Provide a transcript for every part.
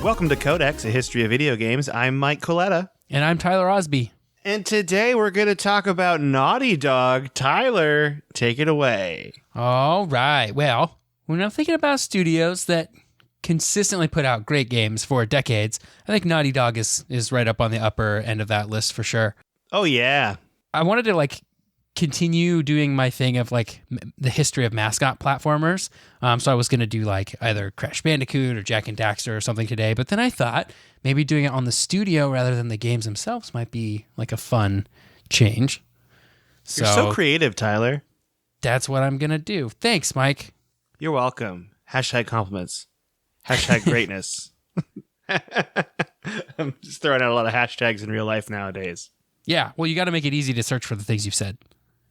Welcome to Codex, a history of video games. I'm Mike Coletta. And I'm Tyler Osby. And today we're going to talk about Naughty Dog. Tyler, take it away. All right. Well, when I'm thinking about studios that consistently put out great games for decades, I think Naughty Dog is right up on the upper end of that list for sure. Oh, yeah. I wanted to continue doing my thing of the history of mascot platformers. So I was going to do either Crash Bandicoot or Jak and Daxter or something today. But then I thought maybe doing it on the studio rather than the games themselves might be a fun change. You're so creative, Tyler. That's what I'm going to do. Thanks, Mike. You're welcome. Hashtag compliments. Hashtag greatness. I'm just throwing out a lot of hashtags in real life nowadays. Yeah, well, you got to make it easy to search for the things you've said.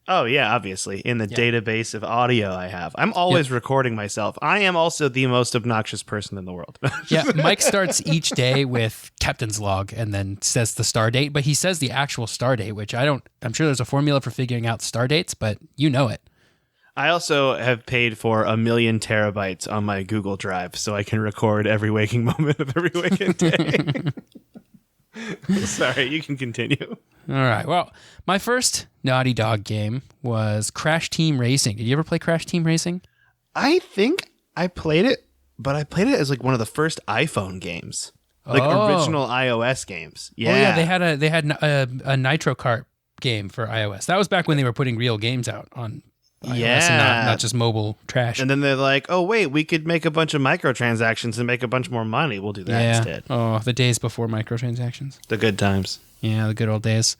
Oh, yeah, obviously. In the database of audio I have. I'm always recording myself. I am also the most obnoxious person in the world. Yeah, Mike starts each day with Captain's Log and then says the star date, but he says the actual star date, which I'm sure there's a formula for figuring out star dates, but you know it. I also have paid for 1 million terabytes on my Google Drive so I can record every waking moment of every waking day. Sorry, you can continue. All right. Well, my first Naughty Dog game was Crash Team Racing. Did you ever play Crash Team Racing? I think I played it, but I played it as one of the first iPhone games, original iOS games. Yeah. Oh yeah, they had a Nitro Kart game for iOS. That was back when they were putting real games out on iOS and not just mobile trash. And then they're like, oh wait, we could make a bunch of microtransactions and make a bunch more money. We'll do that instead. Oh, the days before microtransactions. The good times. Yeah, the good old days.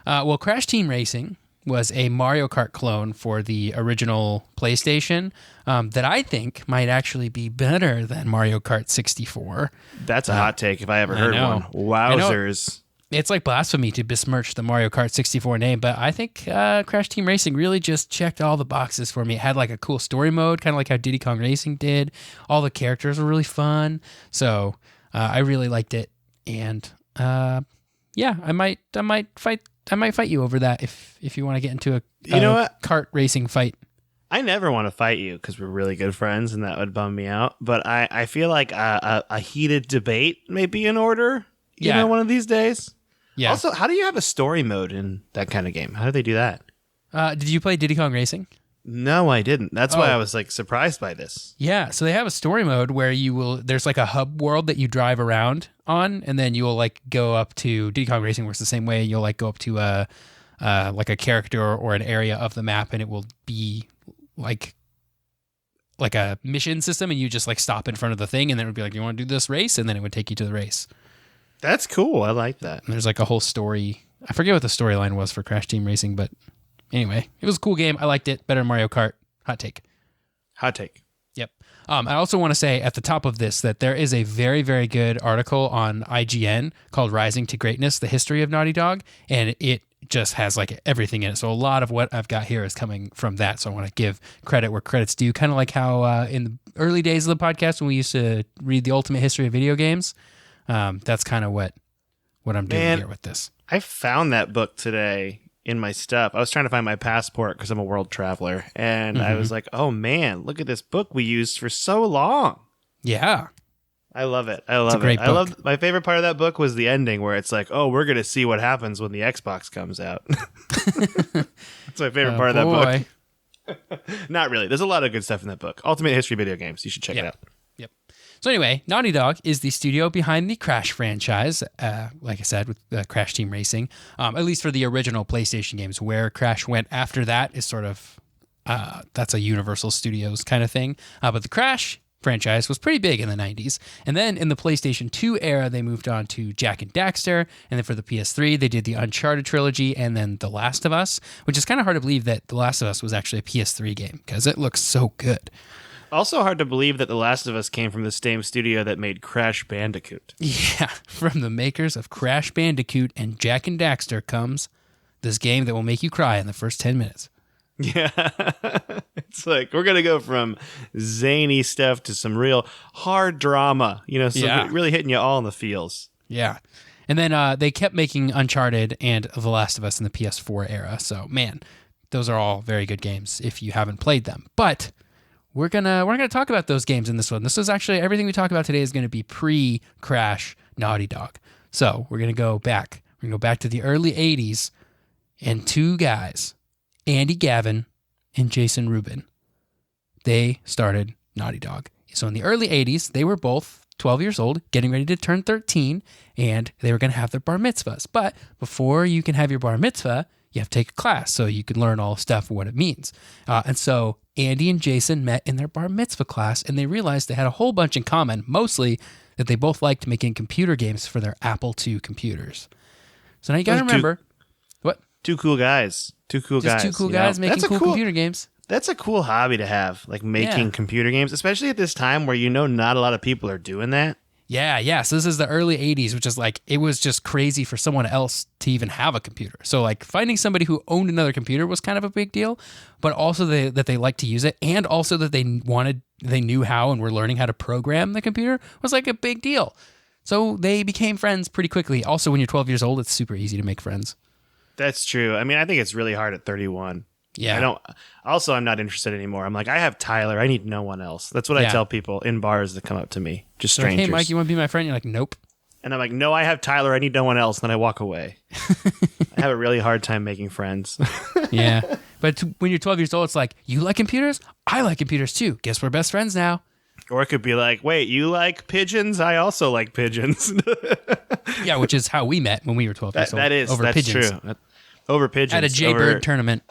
Well, Crash Team Racing was a Mario Kart clone for the original PlayStation that I think might actually be better than Mario Kart 64. That's a hot take if I ever heard one. Wowzers. It's like blasphemy to besmirch the Mario Kart 64 name, but I think Crash Team Racing really just checked all the boxes for me. It had a cool story mode, kind of like how Diddy Kong Racing did. All the characters were really fun, so I really liked it. And yeah, I might fight you over that if you want to get into a kart racing fight. I never want to fight you because we're really good friends, and that would bum me out. But I feel like a heated debate may be in order. You know, one of these days. Yeah. Also, how do you have a story mode in that kind of game? How do they do that? Did you play Diddy Kong Racing? No, I didn't. That's why I was surprised by this. Yeah, so they have a story mode where there's a hub world that you drive around on, and then you will go up to Diddy Kong Racing works the same way. You'll go up to a character or an area of the map, and it will be like a mission system, and you just stop in front of the thing, and then it would be you want to do this race, and then it would take you to the race. That's cool. I like that. And there's a whole story. I forget what the storyline was for Crash Team Racing, but anyway, it was a cool game. I liked it. Better than Mario Kart. Hot take. Hot take. Yep. I also want to say at the top of this that there is a very, very good article on IGN called Rising to Greatness, the History of Naughty Dog, and it just has everything in it. So a lot of what I've got here is coming from that. So I want to give credit where credit's due, kind of like how in the early days of the podcast when we used to read the Ultimate History of Video Games, that's kind of what I'm doing here with this. I found that book today in my stuff. I was trying to find my passport because I'm a world traveler. And I was like, oh man, look at this book we used for so long. Yeah. I love it. I love it. I love my favorite part of that book was the ending where it's oh, we're going to see what happens when the Xbox comes out. That's my favorite part of that book. Not really. There's a lot of good stuff in that book. Ultimate History of Video Games. You should check it out. Yep. So anyway, Naughty Dog is the studio behind the Crash franchise, like I said, with Crash Team Racing, at least for the original PlayStation games. Where Crash went after that is sort of, that's a Universal Studios kind of thing. But the Crash franchise was pretty big in the 90s. And then in the PlayStation 2 era, they moved on to Jak and Daxter. And then for the PS3, they did the Uncharted trilogy and then The Last of Us, which is kind of hard to believe that The Last of Us was actually a PS3 game because it looks so good. Also hard to believe that The Last of Us came from the same studio that made Crash Bandicoot. Yeah, from the makers of Crash Bandicoot and Jak and Daxter comes this game that will make you cry in the first 10 minutes. Yeah. It's we're going to go from zany stuff to some real hard drama, really hitting you all in the feels. Yeah. And then they kept making Uncharted and The Last of Us in the PS4 era. So, man, those are all very good games if you haven't played them. But we're gonna talk about those games in this one. This is actually everything we talk about today is going to be pre-Crash Naughty Dog. So we're gonna go back. We're gonna go back to the early '80s, and two guys, Andy Gavin and Jason Rubin, they started Naughty Dog. So in the early '80s, they were both 12 years old, getting ready to turn 13, and they were going to have their bar mitzvahs. But before you can have your bar mitzvah, you have to take a class so you can learn all stuff what it means. And so Andy and Jason met in their bar mitzvah class, and they realized they had a whole bunch in common, mostly that they both liked making computer games for their Apple II computers. So now you got to remember... What? Two cool guys. Two cool guys making cool computer games. That's a cool hobby to have, like making computer games, especially at this time where not a lot of people are doing that. Yeah. So this is the early 80s, which is like, it was just crazy for someone else to even have a computer. So like finding somebody who owned another computer was kind of a big deal, but also that they liked to use it, and also that they knew how and were learning how to program the computer was like a big deal. So they became friends pretty quickly. Also, when you're 12 years old, it's super easy to make friends. That's true. I mean, I think it's really hard at 31. Yeah. I'm not interested anymore. I'm like, I have Tyler. I need no one else. That's what I tell people in bars that come up to me. Just strangers. Like, hey, Mike, you want to be my friend? You're like, nope. And I'm like, no, I have Tyler. I need no one else. And then I walk away. I have a really hard time making friends. Yeah. But when you're 12 years old, it's like, you like computers? I like computers too. Guess we're best friends now. Or it could be like, wait, you like pigeons? I also like pigeons. Yeah, which is how we met when we were 12 years old. That's pigeons. True. Over pigeons. At a Jaybird tournament.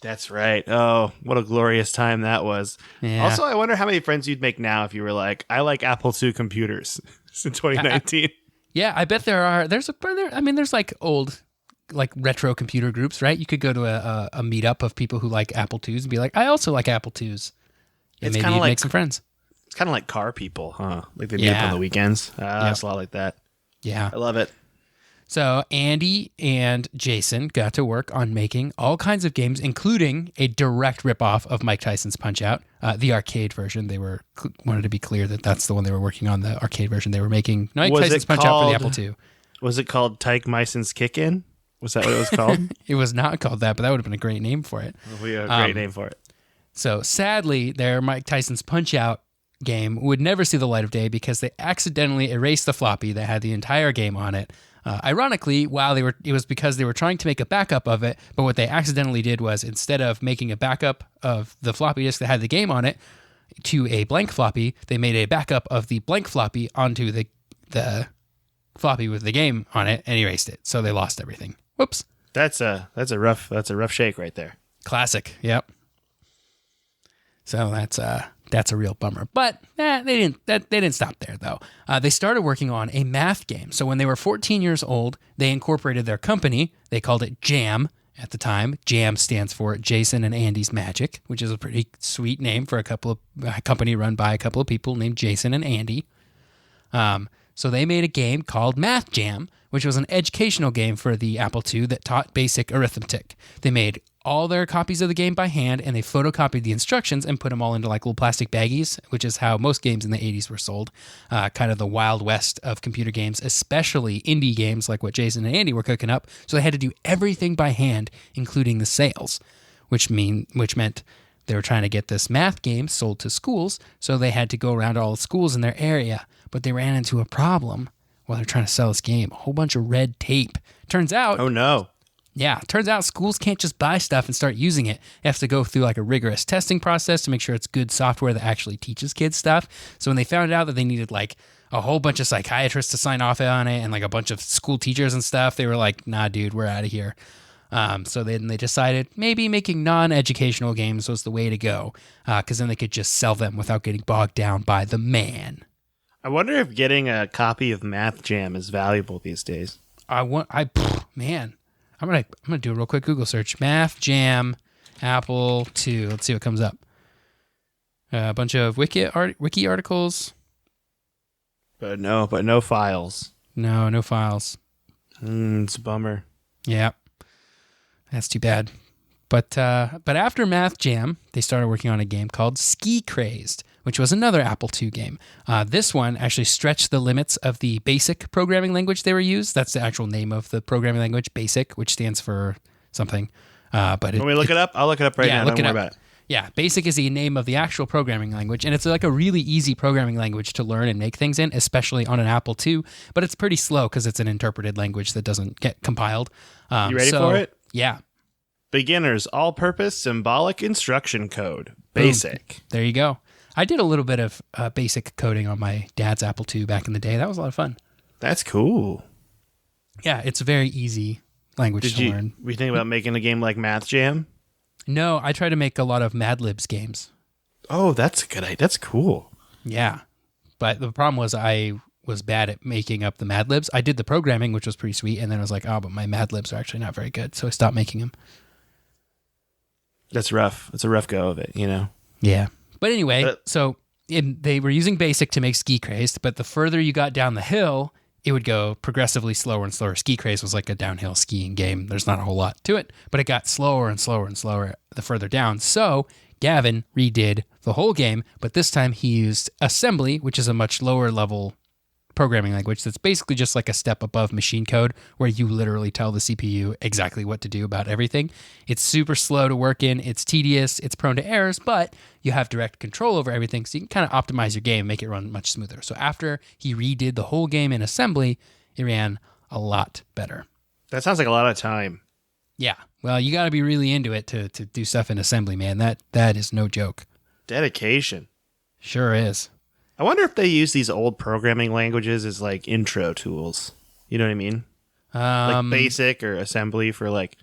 That's right. Oh, what a glorious time that was. Yeah. Also, I wonder how many friends you'd make now if you were like, I like Apple II computers in 2019. Yeah, I bet there are. There's like old, like retro computer groups, right? You could go to a meetup of people who like Apple IIs and be like, I also like Apple IIs. And maybe make some friends. It's kind of like car people, huh? Like they meet up on the weekends. It's a lot like that. Yeah. I love it. So Andy and Jason got to work on making all kinds of games, including a direct ripoff of Mike Tyson's Punch-Out, the arcade version. They wanted to be clear that that's the one they were working on, the arcade version. They were making Mike Tyson's Punch-Out for the Apple II. Was it called Tyke Myson's Kick-In? Was that what it was called? It was not called that, but that would have been a great name for it. We have a great name for it. So sadly, their Mike Tyson's Punch-Out game would never see the light of day because they accidentally erased the floppy that had the entire game on it. Ironically, it was because they were trying to make a backup of it, but what they accidentally did was instead of making a backup of the floppy disk that had the game on it to a blank floppy, they made a backup of the blank floppy onto the floppy with the game on it and erased it. So they lost everything. Whoops. That's a rough shake right there. Classic. Yep. So that's a real bummer. But they didn't stop there, though. They started working on a math game. So when they were 14 years old, they incorporated their company. They called it Jam at the time. Jam stands for Jason and Andy's Magic, which is a pretty sweet name for a company run by a couple of people named Jason and Andy. So they made a game called Math Jam, which was an educational game for the Apple II that taught basic arithmetic. They made all their copies of the game by hand, and they photocopied the instructions and put them all into like little plastic baggies, which is how most games in the 80s were sold. Kind of the Wild West of computer games, especially indie games like what Jason and Andy were cooking up. So they had to do everything by hand, including the sales, which meant they were trying to get this math game sold to schools, so they had to go around to all the schools in their area. But they ran into a problem while they're trying to sell this game. A whole bunch of red tape. Turns out... Oh, no. Yeah, turns out schools can't just buy stuff and start using it. They have to go through like a rigorous testing process to make sure it's good software that actually teaches kids stuff. So when they found out that they needed like a whole bunch of psychiatrists to sign off on it and like a bunch of school teachers and stuff, they were like, nah, dude, we're out of here. So then they decided maybe making non-educational games was the way to go, because then they could just sell them without getting bogged down by the man. I wonder if getting a copy of Math Jam is valuable these days. Man. I'm gonna do a real quick Google search. Math Jam Apple II. Let's see what comes up. A bunch of wiki articles. But no files. No files. It's a bummer. Yeah, that's too bad. But after Math Jam, they started working on a game called Ski Crazed, which was another Apple II game. This one actually stretched the limits of the BASIC programming language they were used. That's the actual name of the programming language, BASIC, which stands for something. But Can we look it up? I'll look it up right now. Don't worry about it. Yeah, BASIC is the name of the actual programming language, and it's like a really easy programming language to learn and make things in, especially on an Apple II, but it's pretty slow because it's an interpreted language that doesn't get compiled. You ready for it? Yeah. Beginner's all-purpose symbolic instruction code. BASIC. Boom. There you go. I did a little bit of BASIC coding on my dad's Apple II back in the day. That was a lot of fun. That's cool. Yeah, it's a very easy language to learn. Were you thinking about making a game like Math Jam? No, I try to make a lot of Mad Libs games. Oh, that's a good idea. That's cool. Yeah. But the problem was I was bad at making up the Mad Libs. I did the programming, which was pretty sweet, and then I was like, oh, but my Mad Libs are actually not very good, so I stopped making them. That's rough. It's a rough go of it, you know? Yeah. But anyway, they were using BASIC to make Ski Crazed, but the further you got down the hill, it would go progressively slower and slower. Ski Crazed was like a downhill skiing game. There's not a whole lot to it, but it got slower and slower and slower the further down. So Gavin redid the whole game, but this time he used assembly, which is a much lower level programming language that's basically just like a step above machine code where you literally tell the CPU exactly what to do about everything. It's super slow to work in, it's tedious, it's prone to errors, but you have direct control over everything, so you can kind of optimize your game and make it run much smoother. So after he redid the whole game in assembly, it ran a lot better. That sounds like a lot of time. Yeah. Well, you got to be really into it to do stuff in assembly, man. That is no joke. Dedication. Sure is. I wonder if they use these old programming languages as like intro tools. You know what I mean? Like BASIC or assembly for like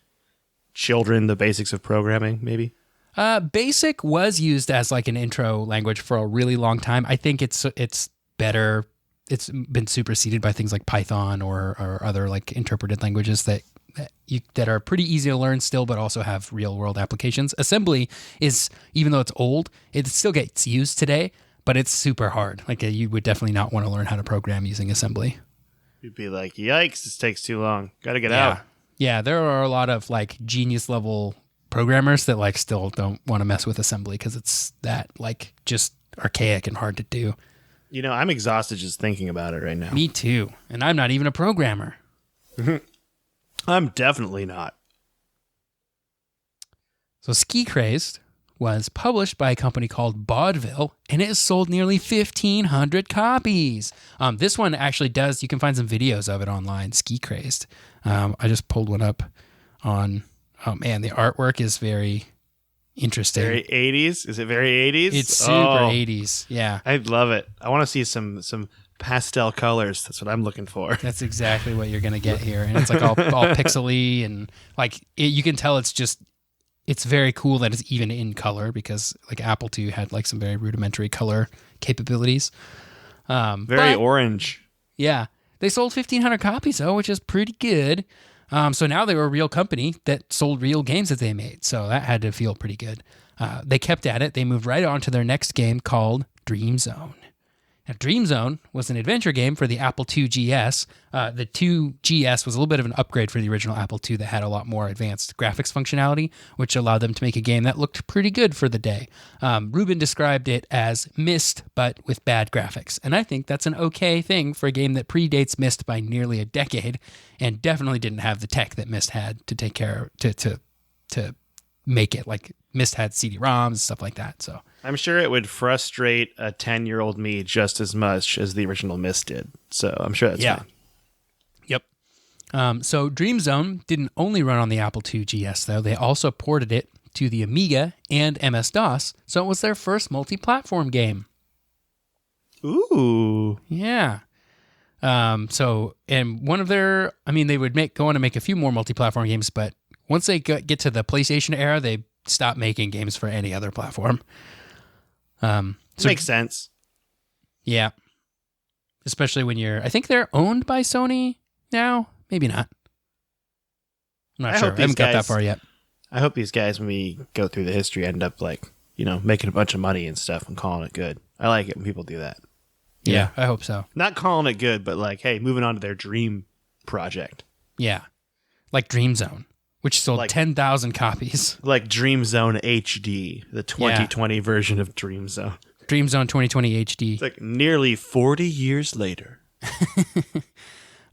children, the basics of programming, maybe? BASIC was used as like an intro language for a really long time. I think it's better. It's been superseded by things like Python or other like interpreted languages that are pretty easy to learn still, but also have real world applications. Assembly is, even though it's old, it still gets used today. But it's super hard. Like you would definitely not want to learn how to program using assembly. You'd be like, yikes, this takes too long. Got to get out. Yeah, there are a lot of like genius level programmers that like still don't want to mess with assembly because it's that like just archaic and hard to do. You know, I'm exhausted just thinking about it right now. Me too. And I'm not even a programmer. I'm definitely not. So Ski Crazed was published by a company called Baudeville, and it has sold nearly 1,500 copies. This one actually does, you can find some videos of it online, Ski Crazed. I just pulled one up on, oh man, the artwork is very interesting. Very 80s? Is it very 80s? It's super 80s, yeah. I love it. I want to see some pastel colors. That's what I'm looking for. That's exactly what you're going to get here. And it's like all pixely, and like you can tell it's very cool that it's even in color because like Apple II had like some very rudimentary color capabilities. Very orange. Yeah. They sold 1,500 copies though, which is pretty good. So now they were a real company that sold real games that they made. So that had to feel pretty good. They kept at it. They moved right on to their next game called Dream Zone. Now, Dream Zone was an adventure game for the Apple II GS. The 2GS was a little bit of an upgrade for the original Apple II that had a lot more advanced graphics functionality, which allowed them to make a game that looked pretty good for the day. Ruben described it as Myst, but with bad graphics. And I think that's an okay thing for a game that predates Myst by nearly a decade and definitely didn't have the tech that Myst had to take care of, to make it. Like Myst had CD-ROMs and stuff like that, so... I'm sure it would frustrate a 10-year-old me just as much as the original Myst did. So I'm sure that's fine. Yep. So Dream Zone didn't only run on the Apple II GS, though. They also ported it to the Amiga and MS-DOS, so it was their first multi-platform game. Ooh. Yeah. And one of their... I mean, they would go on to make a few more multi-platform games, but once they get to the PlayStation era, they stopped making games for any other platform. Makes sense. Yeah. Especially when I think they're owned by Sony now. Maybe not. I'm not sure. I haven't got that far yet. I hope these guys, when we go through the history, end up like, making a bunch of money and stuff and calling it good. I like it when people do that. Yeah, I hope so. Not calling it good, but like, hey, moving on to their dream project. Yeah. Like Dream Zone, which sold 10,000 copies. Like Dream Zone HD, the 2020 version of Dream Zone. Dream Zone 2020 HD. It's like nearly 40 years later.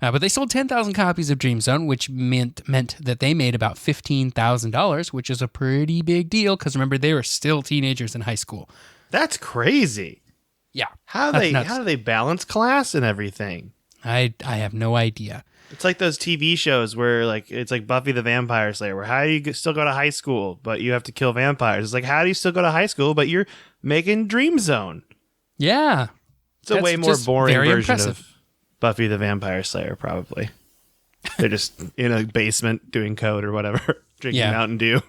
But they sold 10,000 copies of Dream Zone, which meant that they made about $15,000, which is a pretty big deal because remember, they were still teenagers in high school. That's crazy. Yeah. How do they balance class and everything? I have no idea. It's like those TV shows where it's like Buffy the Vampire Slayer, where how do you still go to high school, but you have to kill vampires? It's like, how do you still go to high school, but you're making Dream Zone? Yeah. It's a way more boring version of Buffy the Vampire Slayer, probably. They're just in a basement doing code or whatever, drinking Mountain Dew.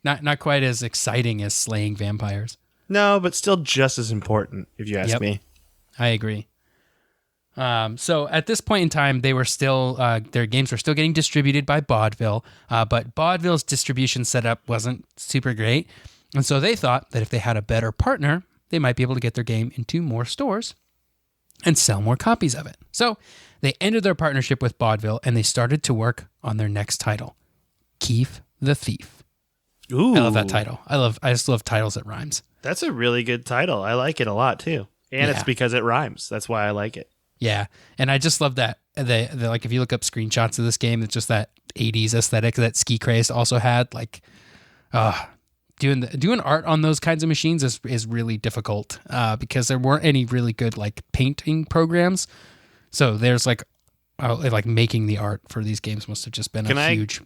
Not quite as exciting as slaying vampires. No, but still just as important, if you ask me. I agree. So at this point in time, they were still their games were still getting distributed by Baudeville, but Baudeville's distribution setup wasn't super great, and so they thought that if they had a better partner, they might be able to get their game into more stores and sell more copies of it. So they ended their partnership with Baudeville, and they started to work on their next title, Keith the Thief. Ooh, I love that title. I just love titles that rhymes. That's a really good title. I like it a lot too, and it's because it rhymes. That's why I like it. Yeah, and I just love that. The like, if you look up screenshots of this game, it's just that 80s aesthetic that Ski Crazed also had. Like, doing art on those kinds of machines is really difficult because there weren't any really good like painting programs. So there's like making the art for these games must have just been huge.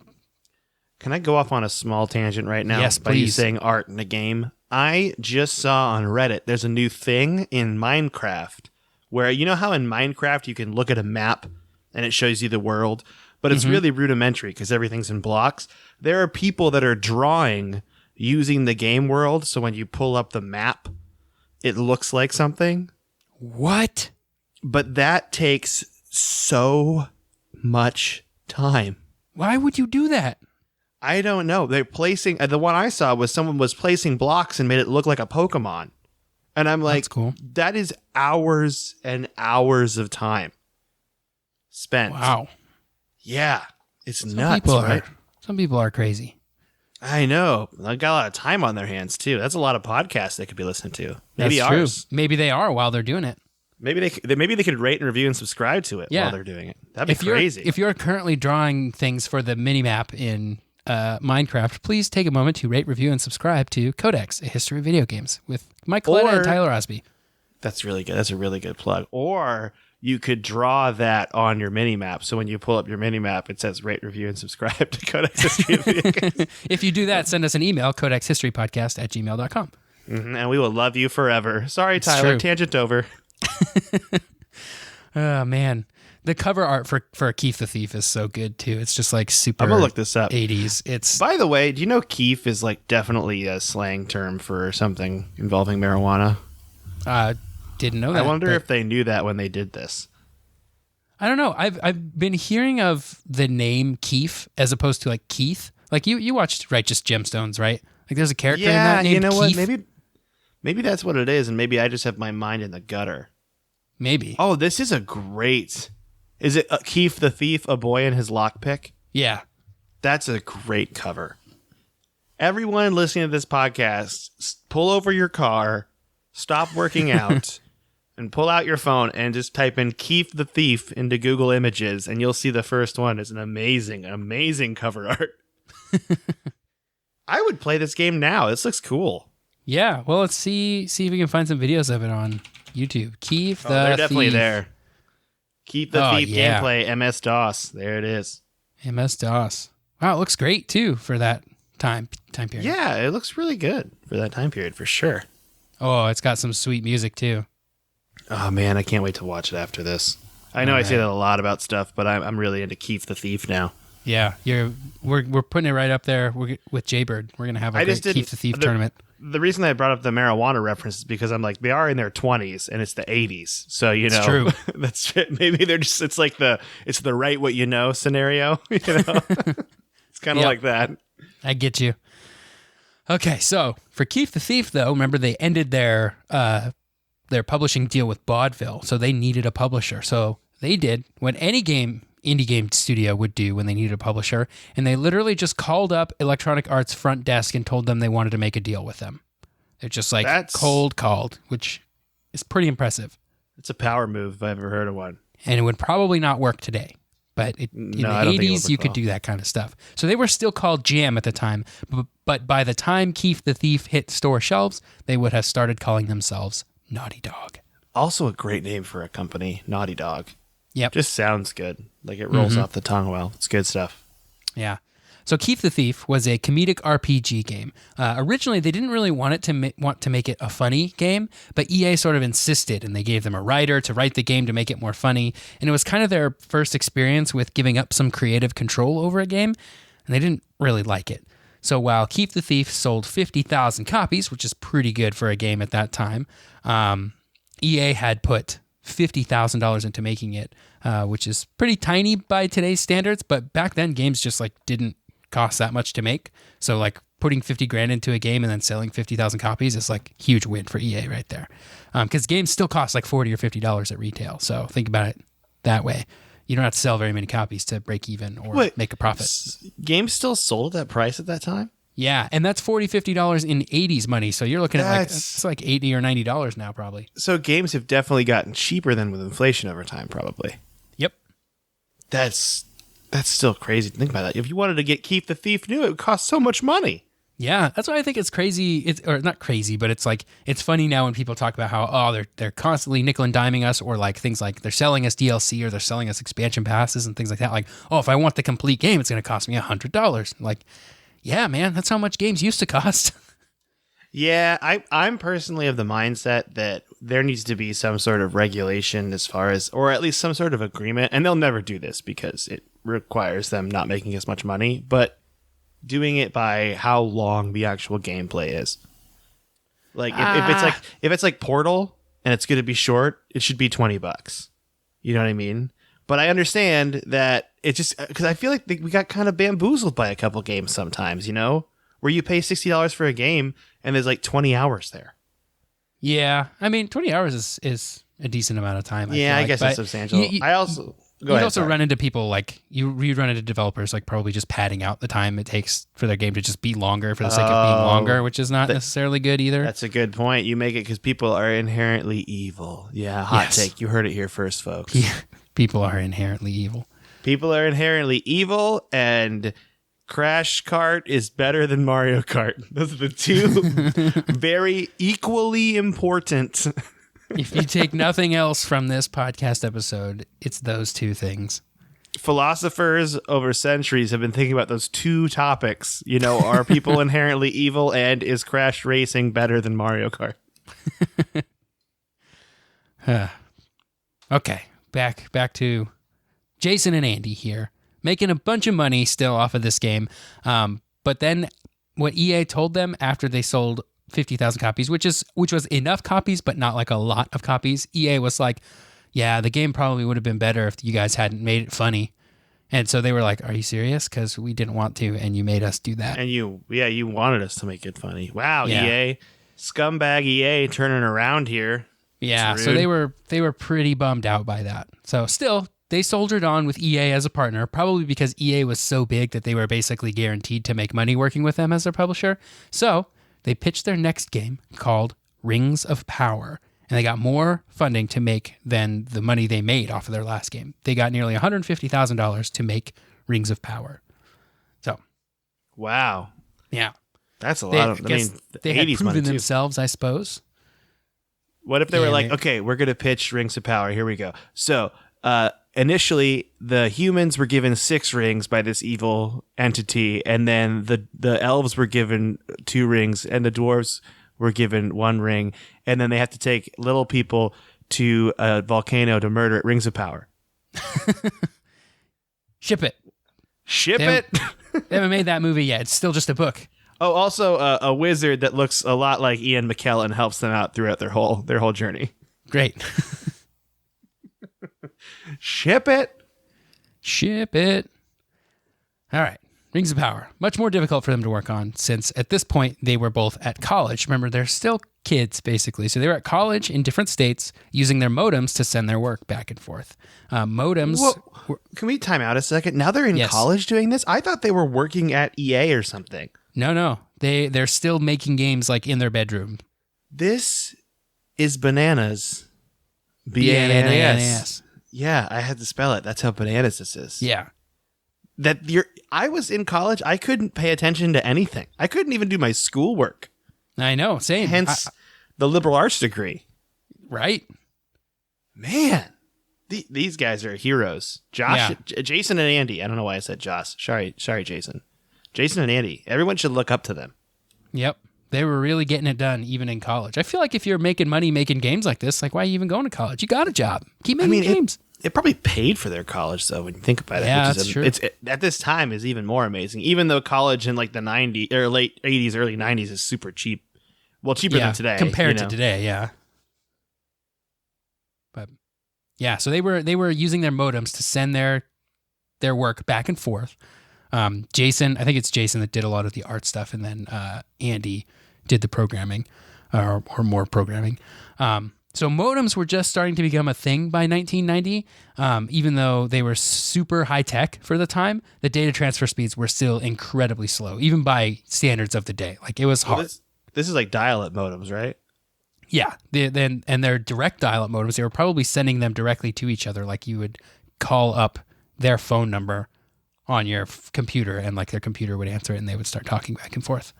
Can I go off on a small tangent right now? Yes, by please. You saying art in a game? I just saw on Reddit there's a new thing in Minecraft where, you know how in Minecraft you can look at a map and it shows you the world, but it's really rudimentary because everything's in blocks. There are people that are drawing using the game world, so when you pull up the map, it looks like something. What? But that takes so much time. Why would you do that? I don't know. They're placing... the one I saw was someone was placing blocks and made it look like a Pokemon. And I'm like, that's cool. That is hours and hours of time spent. Wow. Yeah. It's nuts, right? Some people are crazy. I know. They got a lot of time on their hands, too. That's a lot of podcasts they could be listening to. Maybe that's ours. True. Maybe they are while they're doing it. Maybe they could rate and review and subscribe to it while they're doing it. That'd be crazy. If you're currently drawing things for the minimap in Minecraft, please take a moment to rate, review, and subscribe to Codex, a history of video games with Mike Coletta and Tyler Osby. That's really good. That's a really good plug. Or you could draw that on your minimap. So when you pull up your minimap, it says rate, review, and subscribe to Codex History of Video Games. If you do that, send us an email, codexhistorypodcast@gmail.com. And we will love you forever. Sorry, Tyler. Tangent over. Oh, man. The cover art for Keith the Thief is so good, too. It's just like super I'm going to look this up. 80s. By the way, do you know Keef is like definitely a slang term for something involving marijuana? Didn't know that. I wonder if they knew that when they did this. I don't know. I've been hearing of the name Keef as opposed to like Keith. Like you watched Righteous Gemstones, right? Like there's a character in that named Keith. What? Maybe that's what it is, and maybe I just have my mind in the gutter. Maybe. Oh, this is a great... Is it Keith the Thief, a boy and his lockpick? Yeah. That's a great cover. Everyone listening to this podcast, pull over your car, stop working out, and pull out your phone and just type in Keith the Thief into Google Images, and you'll see the first one is an amazing, amazing cover art. I would play this game now. This looks cool. Yeah. Well, let's see if we can find some videos of it on YouTube. Keith the Thief. They're definitely there. Keep the Thief gameplay, MS-DOS. There it is. MS-DOS. Wow, it looks great, too, for that time period. Yeah, it looks really good for that time period, for sure. Oh, it's got some sweet music, too. Oh, man, I can't wait to watch it after this. I know I say that a lot about stuff, but I'm really into Keith the Thief now. Yeah, we're putting it right up there with Jaybird. We're going to have a great Keith the Thief tournament. The reason I brought up the marijuana reference is because I'm like, they are in their 20s and it's the 80s. So, you know, it's true. That's maybe they're just, it's like it's the right what you know scenario, you know? It's kind of like that. I get you. Okay. So for Keith the Thief though, remember they ended their publishing deal with Baudeville. So they needed a publisher. So they did what any indie game studio would do when they needed a publisher, and they literally just called up Electronic Arts front desk and told them they wanted to make a deal with them. They're just like cold called, which is pretty impressive. It's a power move if I've ever heard of one. and it would probably not work today. But in the 80s, you could do that kind of stuff. So they were still called Jam at the time, but by the time Keith the Thief hit store shelves, they would have started calling themselves Naughty Dog. Also a great name for a company, Naughty Dog. Yep. Just sounds good. Like it rolls off the tongue well. It's good stuff. Yeah. So Keith the Thief was a comedic RPG game. Originally, they didn't really want to make it a funny game, but EA sort of insisted, and they gave them a writer to write the game to make it more funny. And it was kind of their first experience with giving up some creative control over a game, and they didn't really like it. So while Keith the Thief sold 50,000 copies, which is pretty good for a game at that time, EA had put $50,000 into making it, which is pretty tiny by today's standards, but back then games just like didn't cost that much to make. So like putting 50 grand into a game and then selling 50,000 copies is like huge win for EA right there. Because games still cost like $40 or $50 at retail. So think about it that way. You don't have to sell very many copies to break even or make a profit. Games still sold at that price at that time? Yeah, and that's $40, $50 in 80s money. So you're looking at it's like $80 or $90 now probably. So games have definitely gotten cheaper than with inflation over time probably. Yep. That's still crazy to think about that. If you wanted to get Keith the Thief new, it would cost so much money. Yeah, that's why I think it's crazy. Or not crazy, but it's like it's funny now when people talk about how they're constantly nickel and diming us, or like things like they're selling us DLC or they're selling us expansion passes and things like that. Like, if I want the complete game, it's going to cost me $100. Like, yeah, man, that's how much games used to cost. Yeah, I'm personally of the mindset that there needs to be some sort of regulation as far as, or at least some sort of agreement, and they'll never do this because it requires them not making as much money, but doing it by how long the actual gameplay is. Like if it's like Portal and it's going to be short, it should be $20. You know what I mean? But I understand that it just because I feel like we got kind of bamboozled by a couple games sometimes, you know, where you pay $60 for a game and there's like 20 hours there. Yeah, I mean, 20 hours is a decent amount of time. I guess it's substantial. You also run into people like you run into developers like probably just padding out the time it takes for their game to just be longer for the sake of being longer, which is not necessarily good either. That's a good point. You make it because people are inherently evil. Yeah, hot take. You heard it here first, folks. Yeah, people are inherently evil. People are inherently evil, and Crash Kart is better than Mario Kart. Those are the two very equally important. If you take nothing else from this podcast episode, it's those two things. Philosophers over centuries have been thinking about those two topics. You know, are people inherently evil, and is Crash Racing better than Mario Kart? Okay, back to Jason and Andy here, making a bunch of money still off of this game. But then what EA told them after they sold 50,000 copies, which was enough copies, but not like a lot of copies. EA was like, yeah, the game probably would have been better if you guys hadn't made it funny. And so they were like, are you serious? Because we didn't want to, and you made us do that. And you wanted us to make it funny. Wow, yeah. EA. Scumbag EA turning around here. Yeah, so they were pretty bummed out by that. So still, they soldiered on with EA as a partner, probably because EA was so big that they were basically guaranteed to make money working with them as their publisher. So they pitched their next game called Rings of Power, and they got more funding to make than the money they made off of their last game. They got nearly $150,000 to make Rings of Power. So, wow, yeah, that's a lot of. I mean, they had proven themselves, I suppose. What if they were like, okay, we're going to pitch Rings of Power. Here we go. So, initially, the humans were given 6 rings by this evil entity, and then the elves were given 2 rings, and the dwarves were given 1 ring, and then they have to take little people to a volcano to murder it. Rings of Power. Ship it. They haven't made that movie yet. It's still just a book. Oh, also a wizard that looks a lot like Ian McKellen helps them out throughout their whole journey. Great. Ship it. All right. Rings of Power. Much more difficult for them to work on since at this point they were both at college. Remember, they're still kids, basically. So they were at college in different states using their modems to send their work back and forth. Modems. Can we time out a second? Now they're in college doing this? I thought they were working at EA or something. No. They're still making games like in their bedroom. This is bananas. Bananas. Yeah, I had to spell it. That's how bananas this is. Yeah. I was in college. I couldn't pay attention to anything. I couldn't even do my schoolwork. I know. Same. Hence the liberal arts degree. Right. Man, these guys are heroes. Josh, Jason and Andy. I don't know why I said Josh. Sorry, Jason. Jason and Andy. Everyone should look up to them. Yep. They were really getting it done even in college. I feel like if you're making money making games like this, like why are you even going to college? You got a job. Keep making games. It probably paid for their college, though, when you think about it. Yeah, that's true. At this time is even more amazing. Even though college in like the 90s or late 80s, early 90s is super cheap. Well, cheaper than today. Compared to today, yeah. But yeah, so they were using their modems to send their work back and forth. Jason, I think it's Jason that did a lot of the art stuff, and then Andy did the programming, or more programming. So modems were just starting to become a thing by 1990. Even though they were super high tech for the time, the data transfer speeds were still incredibly slow, even by standards of the day. Like it was hard. This is like dial-up modems, right? Yeah. And their direct dial-up modems, they were probably sending them directly to each other. Like you would call up their phone number on your computer, and like their computer would answer it, and they would start talking back and forth.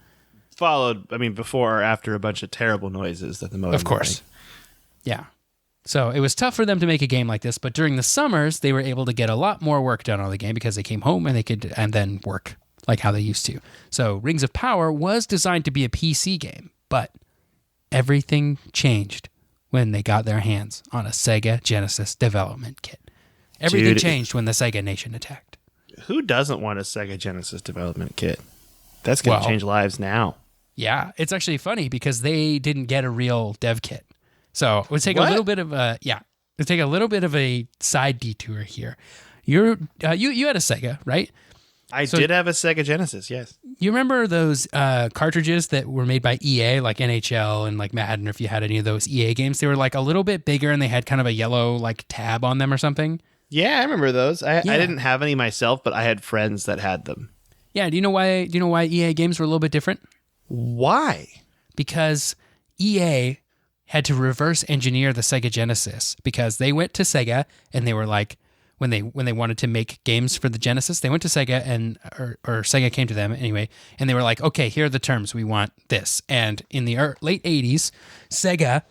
Followed, before or after a bunch of terrible noises that the modem of course. Made. Yeah. So it was tough for them to make a game like this, but during the summers, they were able to get a lot more work done on the game because they came home and they could, and then work like how they used to. So Rings of Power was designed to be a PC game, but everything changed when they got their hands on a Sega Genesis development kit. Everything changed when the Sega Nation attacked. Who doesn't want a Sega Genesis development kit? That's going to change lives now. Yeah, it's actually funny because they didn't get a real dev kit. So it would take a little bit of a side detour here. You had a Sega, right? I did have a Sega Genesis, yes. You remember those cartridges that were made by EA, like NHL and like Madden, or if you had any of those EA games? They were like a little bit bigger and they had kind of a yellow like tab on them or something. Yeah, I remember those. I didn't have any myself, but I had friends that had them. Yeah, do you know why EA games were a little bit different? Why? Because EA had to reverse engineer the Sega Genesis, because they went to Sega and they were like, when they wanted to make games for the Genesis, they went to Sega or Sega came to them anyway, and they were like, okay, here are the terms, we want this. And in the late 80s, Sega,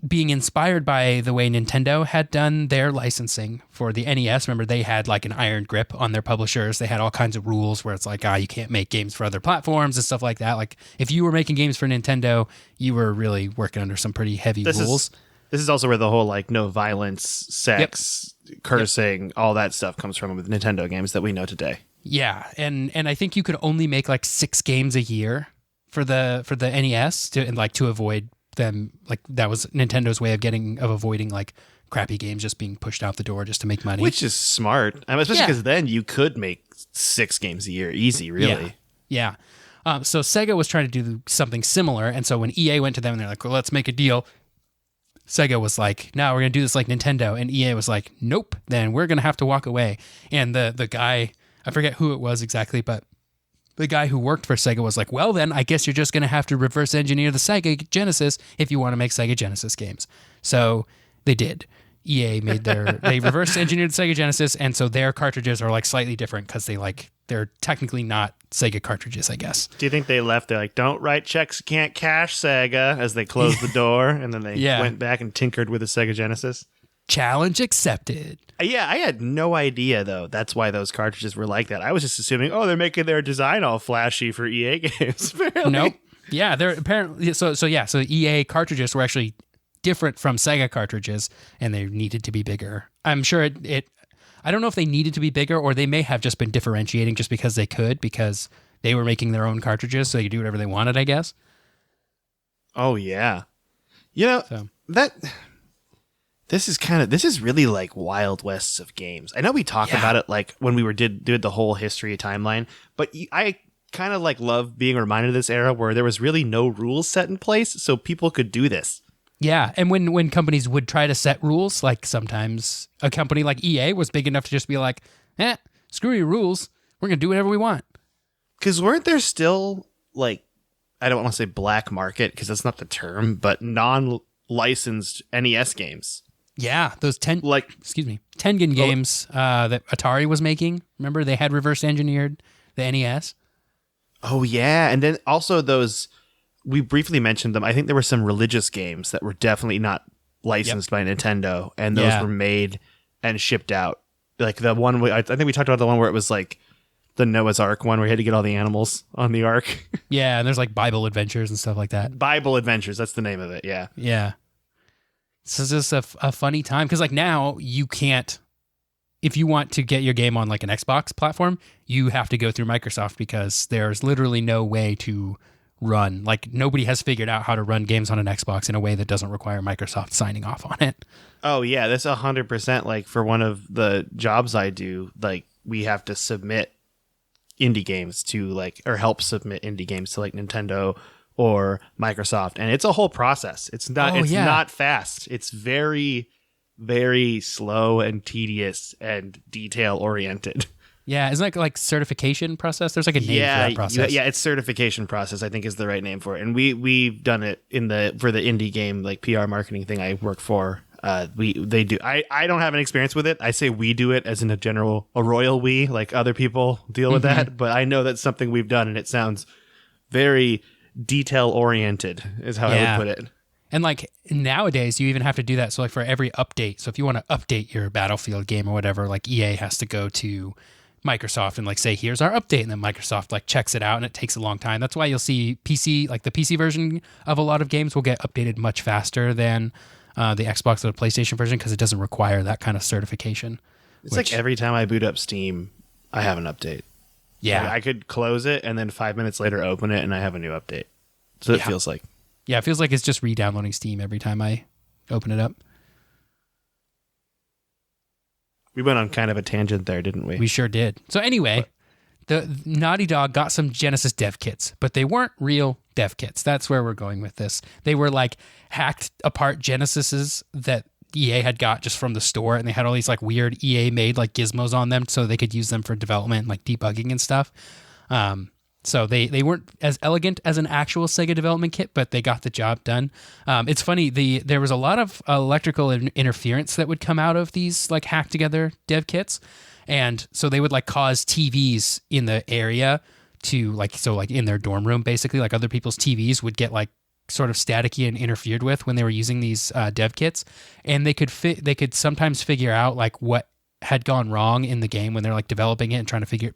being inspired by the way Nintendo had done their licensing for the NES, remember they had like an iron grip on their publishers. They had all kinds of rules where it's like, you can't make games for other platforms and stuff like that. Like if you were making games for Nintendo, you were really working under some pretty heavy rules. This is also where the whole like no violence, sex, cursing, all that stuff comes from with Nintendo games that we know today. Yeah, and I think you could only make like 6 games a year for the NES to avoid them, like that was Nintendo's way of avoiding like crappy games just being pushed out the door just to make money, which is smart. Especially because then you could make 6 games a year easy, really. Yeah. So Sega was trying to do something similar, and so when EA went to them and they're like, well, let's make a deal, Sega was like, no, we're gonna do this like Nintendo, and EA was like, nope, then we're gonna have to walk away. And the guy, I forget who it was exactly, but the guy who worked for Sega was like, well, then I guess you're just going to have to reverse engineer the Sega Genesis if you want to make Sega Genesis games. So they did. EA made they reverse engineered the Sega Genesis, and so their cartridges are like slightly different because they're technically not Sega cartridges, I guess. Do you think they left? They're like, don't write checks you can't cash, Sega, as they closed the door, and then they went back and tinkered with the Sega Genesis? Challenge accepted. Yeah, I had no idea, though. That's why those cartridges were like that. I was just assuming, they're making their design all flashy for EA games. Apparently. Nope. Yeah, they're apparently so EA cartridges were actually different from Sega cartridges, and they needed to be bigger. I'm sure I don't know if they needed to be bigger, or they may have just been differentiating just because they could, because they were making their own cartridges, so they could do whatever they wanted, I guess. Oh yeah, This is really like Wild Wests of games. I know we talk about it like when we did the whole history timeline, but I kind of like love being reminded of this era where there was really no rules set in place, so people could do this. Yeah, and when companies would try to set rules, like sometimes a company like EA was big enough to just be like, screw your rules, we're going to do whatever we want. Because weren't there still, like, I don't want to say black market, because that's not the term, but non-licensed NES games? Yeah, those 10 games that Atari was making. Remember, they had reverse engineered the NES. Oh yeah, and then also those, we briefly mentioned them. I think there were some religious games that were definitely not licensed by Nintendo, and those were made and shipped out. Like the one, I think we talked about the one where it was like the Noah's Ark one where you had to get all the animals on the Ark. Yeah, and there's like Bible Adventures and stuff like that. Bible Adventures, that's the name of it, yeah. Yeah. So it's just a funny time, because like now you can't, if you want to get your game on like an Xbox platform, you have to go through Microsoft, because there's literally no way to run. Like nobody has figured out how to run games on an Xbox in a way that doesn't require Microsoft signing off on it. Oh yeah, that's 100%. Like for one of the jobs I do, like we have to submit indie games to like, or help submit indie games to like Nintendo or Microsoft, and it's a whole process. It's not not fast. It's very, very slow and tedious and detail oriented. Yeah, isn't that like certification process? There's like a name for that process. Yeah, it's certification process, I think is the right name for it. And we've done it for the indie game like PR marketing thing I work for. They do. I don't have an experience with it. I say we do it as in a royal we, like other people deal with that. But I know that's something we've done, and it sounds very detail oriented is how I would put it. And like nowadays, you even have to do that. So like for every update, so if you want to update your Battlefield game or whatever, like EA has to go to Microsoft and like say, here's our update. And then Microsoft like checks it out, and it takes a long time. That's why you'll see PC, like the PC version of a lot of games will get updated much faster than the Xbox or the PlayStation version, because it doesn't require that kind of certification. It's like every time I boot up Steam, I have an update. Yeah. I could close it and then 5 minutes later open it and I have a new update. So it feels like. Yeah, it feels like it's just re-downloading Steam every time I open it up. We went on kind of a tangent there, didn't we? We sure did. So anyway, the Naughty Dog got some Genesis dev kits, but they weren't real dev kits. That's where we're going with this. They were like hacked apart Genesises that EA had got just from the store, and they had all these like weird EA made like gizmos on them so they could use them for development, like debugging and stuff. So they weren't as elegant as an actual Sega development kit, but they got the job done. It's funny, there was a lot of electrical interference that would come out of these like hacked together dev kits. And so they would like cause TVs in the area to like, so like in their dorm room, basically like other people's TVs would get like sort of staticky and interfered with when they were using these dev kits. And they could sometimes figure out like what had gone wrong in the game when they're like developing it and trying to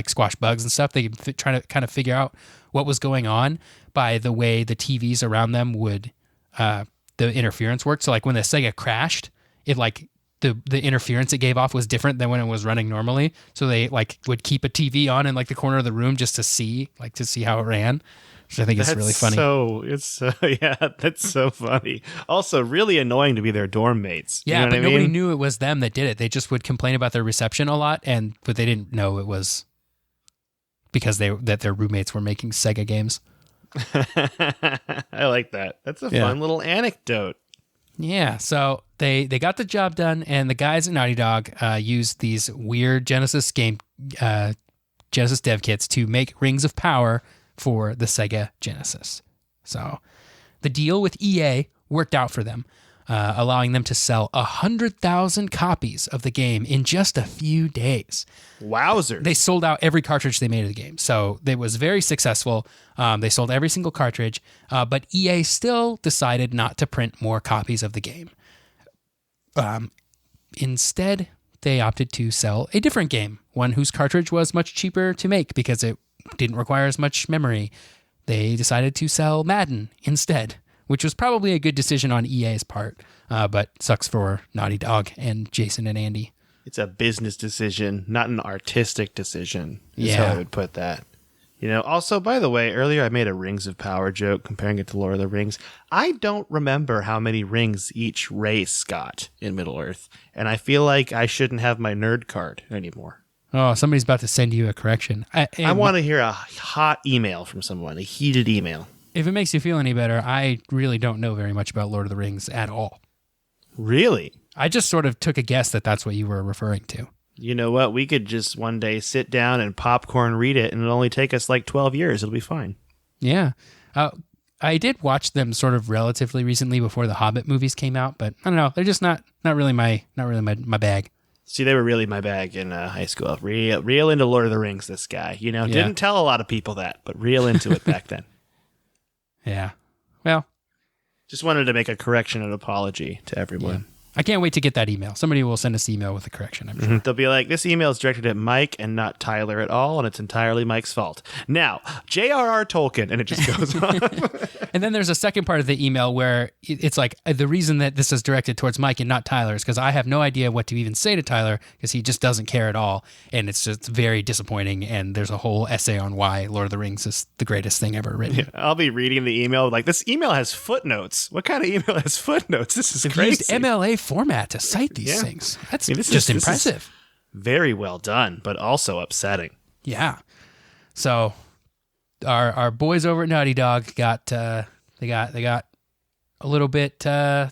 squash bugs and stuff. They could try to kind of figure out what was going on by the way the TVs around them would, the interference worked. So like when the Sega crashed, it like, the interference it gave off was different than when it was running normally. So they like would keep a TV on in like the corner of the room just to see how it ran, which I think is really funny. That's so funny. Also really annoying to be their dorm mates. Yeah, you know but nobody knew it was them that did it. They just would complain about their reception a lot, but they didn't know it was because that their roommates were making Sega games. I like that. That's a fun little anecdote. Yeah, so they got the job done, and the guys at Naughty Dog used these weird Genesis dev kits to make Rings of Power for the Sega Genesis. So the deal with EA worked out for them, allowing them to sell 100,000 copies of the game in just a few days. Wowzers. They sold out every cartridge they made of the game. So it was very successful. They sold every single cartridge, but EA still decided not to print more copies of the game. Instead, they opted to sell a different game, one whose cartridge was much cheaper to make because it didn't require as much memory. They decided to sell Madden instead, which was probably a good decision on EA's part, but sucks for Naughty Dog and Jason and Andy. It's a business decision, not an artistic decision, is how I would put that. You know, also, by the way, earlier I made a Rings of Power joke comparing it to Lord of the Rings. I don't remember how many rings each race got in Middle-earth, and I feel like I shouldn't have my nerd card anymore. Oh, somebody's about to send you a correction. I want to hear a hot email from someone, a heated email. If it makes you feel any better, I really don't know very much about Lord of the Rings at all. Really? I just sort of took a guess that that's what you were referring to. You know what? We could just one day sit down and popcorn read it, and it'll only take us like 12 years. It'll be fine. Yeah. I did watch them sort of relatively recently before the Hobbit movies came out, but I don't know. They're just not really my bag. See, they were really my bag in high school. Real into Lord of the Rings, this guy. Didn't tell a lot of people that, but real into it back then. Yeah. Well, just wanted to make a correction and apology to everyone. Yeah. I can't wait to get that email. Somebody will send us email with a correction, I'm sure. They'll be like, this email is directed at Mike and not Tyler at all, and it's entirely Mike's fault. Now, J.R.R. Tolkien, and it just goes on. And then there's a second part of the email where it's like, the reason that this is directed towards Mike and not Tyler is because I have no idea what to even say to Tyler because he just doesn't care at all, and it's just very disappointing, and there's a whole essay on why Lord of the Rings is the greatest thing ever written. Yeah, I'll be reading the email like, this email has footnotes. What kind of email has footnotes? This is They've crazy. Used MLA format to cite these things. That's just impressive. This is very well done, but also upsetting. Yeah. So our boys over at Naughty Dog got they got a little bit done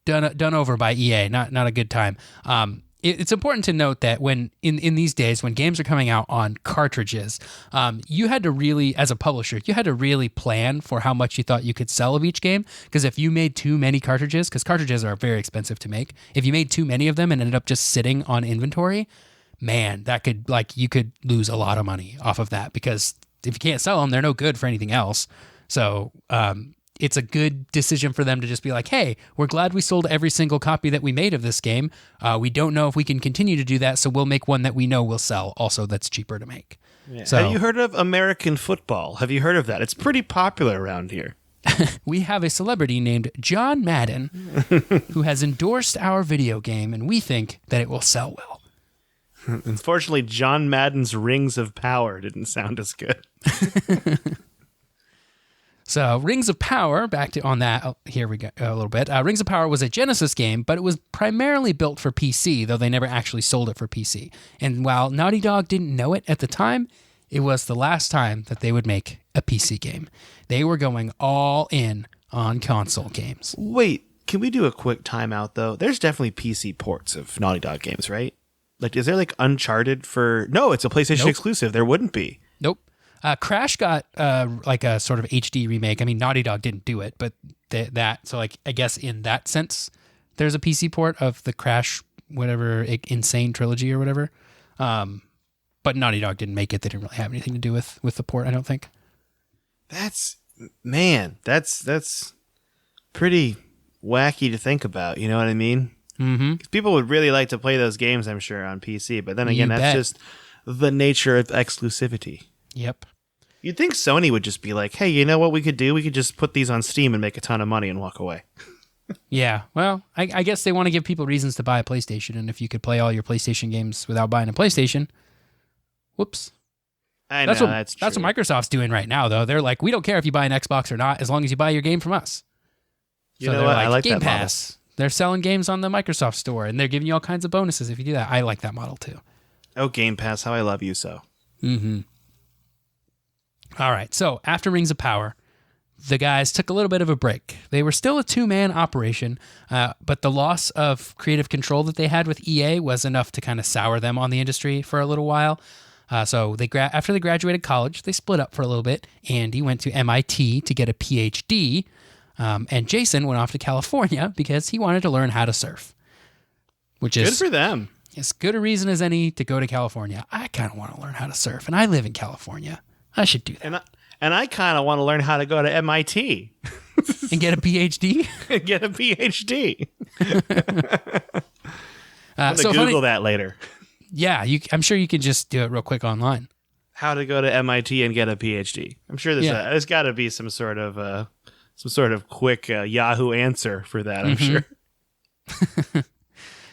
over by EA. Not a good time. It's important to note that when in these days when games are coming out on cartridges, you had to really, as a publisher, you had to really plan for how much you thought you could sell of each game. Because if you made too many cartridges, because cartridges are very expensive to make, if you made too many of them and ended up just sitting on inventory, man, that could you could lose a lot of money off of that. Because if you can't sell them, they're no good for anything else. So it's a good decision for them to just be like, hey, we're glad we sold every single copy that we made of this game. We don't know if we can continue to do that, so we'll make one that we know will sell. Also, that's cheaper to make. Yeah. So, have you heard of American football? Have you heard of that? It's pretty popular around here. We have a celebrity named John Madden who has endorsed our video game, and we think that it will sell well. Unfortunately, John Madden's Rings of Power didn't sound as good. So Rings of Power, back to on that, here we go a little bit. Rings of Power was a Genesis game, but it was primarily built for PC, though they never actually sold it for PC. And while Naughty Dog didn't know it at the time, it was the last time that they would make a PC game. They were going all in on console games. Wait, can we do a quick timeout, though? There's definitely PC ports of Naughty Dog games, right? Like, is there like Uncharted for... No, it's a PlayStation exclusive. There wouldn't be. Nope. Crash got like a sort of HD remake. I mean, Naughty Dog didn't do it, but so like I guess in that sense, there's a PC port of the Crash whatever Insane trilogy or whatever. But Naughty Dog didn't make it. They didn't really have anything to do with the port, I don't think. That's pretty wacky to think about. You know what I mean? Mm-hmm. People would really like to play those games, I'm sure, on PC. But then again, that's just the nature of exclusivity. Yep. You'd think Sony would just be like, hey, you know what we could do? We could just put these on Steam and make a ton of money and walk away. Yeah. Well, I guess they want to give people reasons to buy a PlayStation. And if you could play all your PlayStation games without buying a PlayStation, whoops. I know, that's true. That's what Microsoft's doing right now, though. They're like, we don't care if you buy an Xbox or not, as long as you buy your game from us. You know what? I like Game that Pass. Model. They're selling games on the Microsoft store, and they're giving you all kinds of bonuses if you do that. I like that model, too. Oh, Game Pass, how I love you so. Mm-hmm. All right, so after Rings of Power, the guys took a little bit of a break. They were still a two-man operation, but the loss of creative control that they had with EA was enough to kind of sour them on the industry for a little while. So after they graduated college, they split up for a little bit. Andy went to MIT to get a PhD, and Jason went off to California because he wanted to learn how to surf. Which is good for them. As good a reason as any to go to California. I kind of want to learn how to surf, and I live in California. I should do that. And I kind of want to learn how to go to MIT. And get a PhD? Get a PhD. So Google that later. Yeah, I'm sure you can just do it real quick online. How to go to MIT and get a PhD. I'm sure there's got to be some sort of quick Yahoo answer for that, I'm sure.